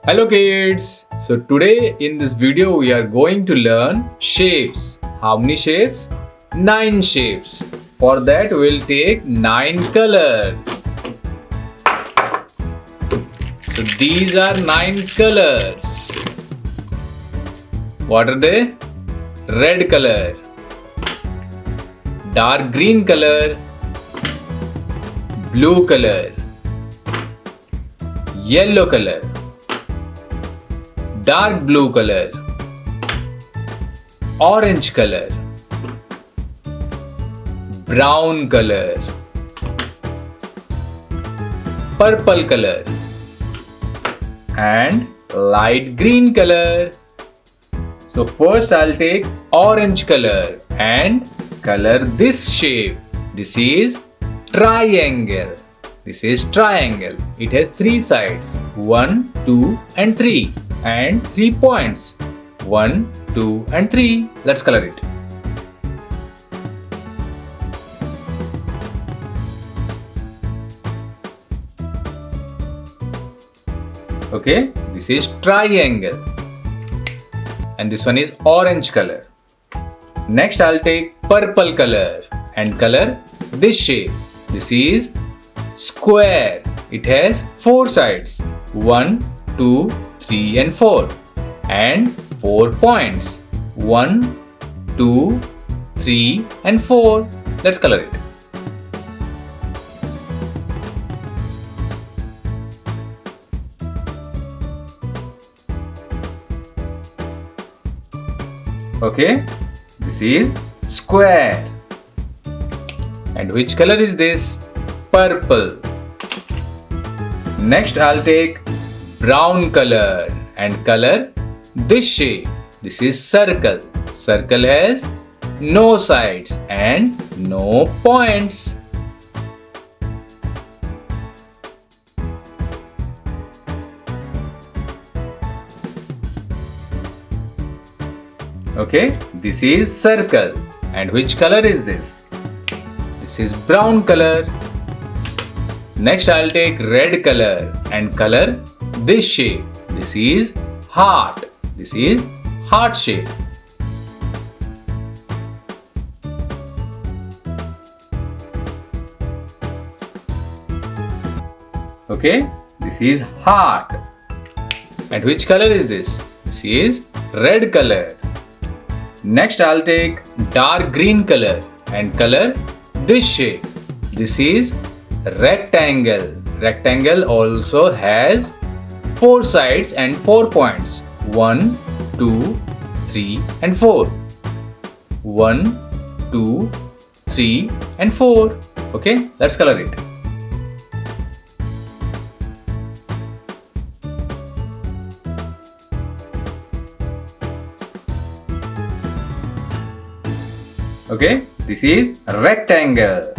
Hello kids! So today in this video we are going to learn shapes. How many shapes? 9 shapes. For that we will take 9 colors. So these are 9 colors. What are they? Red color, dark green color, blue color, yellow color, dark blue color, orange color, brown color, purple color, and light green color. So first I'll take orange color and color this shape. This is triangle. This is triangle. It has 3 sides. 1, 2 and 3. And 3 points. 1, 2 and 3. Let's color it. Okay, this is triangle. And this one is orange color. Next I'll take purple color and color this shape. This is square. It has 4 sides. 1, 2, 3 and 4. And 4 points. 1, 2, 3 and 4. Let's color it. Okay, this is square. And which color is this? Purple. Next I'll take brown color and color this shape. This is circle. Circle has no sides and no points. Okay, this is circle. And which color is this? This is brown color. Next I'll take red color and color this shape. This is heart. This is heart shape. Okay, this is heart. And which color is this? This is red color. Next I'll take dark green color and color this shape. This is rectangle. Rectangle also has 4 sides and 4 points. 1, 2, 3 and 4. 1, 2, 3 and 4. Okay, let's color it. Okay, this is rectangle.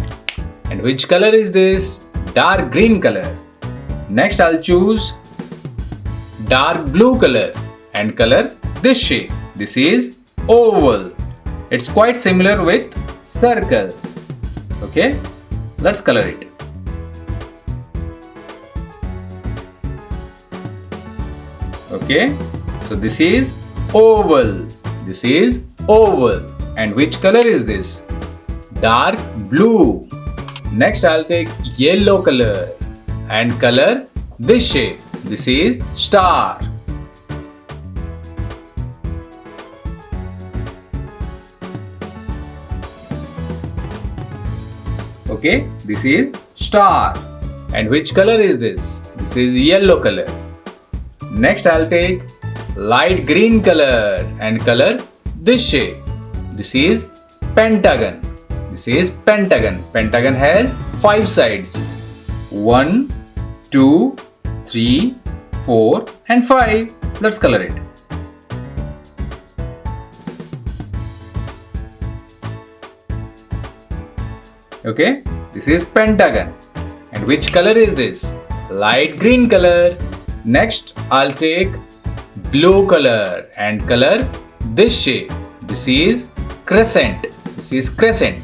And which color is this? Dark green color. Next I'll choose dark blue color and color this shape. This is oval. It's quite similar with circle. Okay, let's color it. Okay, so this is oval. This is oval. And which color is this? Dark blue. Next I'll take yellow color and color this shape. This is star. Okay, this is star. And which color is this? This is yellow color. Next I'll take light green color and color this shape. This is pentagon. This is pentagon. Pentagon has 5 sides. 1, 2, 3, 4 and 5. Let's color it. Okay, this is pentagon. And which color is this? Light green color. Next I'll take blue color and color this shape. This is crescent. This is crescent.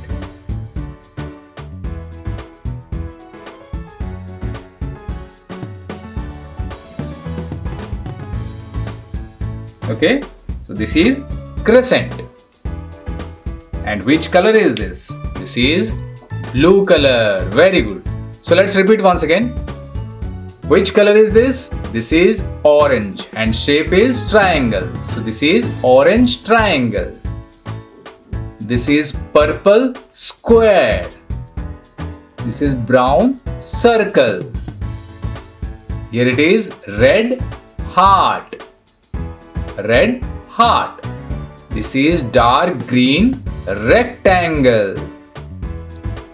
Okay, so this is crescent. And which color is this? This is blue color. Very good. So let's repeat once again. Which color is this? This is orange and shape is triangle. So this is orange triangle. This is purple square. This is brown circle. Here it is red heart. Red heart. This is dark green rectangle.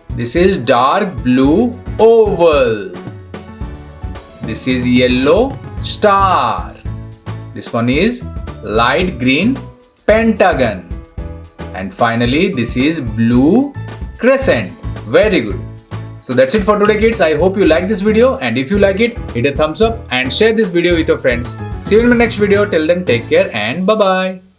This is dark blue oval. This is yellow star. This one is light green pentagon. And finally, this is blue crescent. Very good. So that's it for today, kids. I hope you like this video, and if you like it, hit a thumbs up and share this video with your friends. See you in my next video. Till then, take care and bye-bye.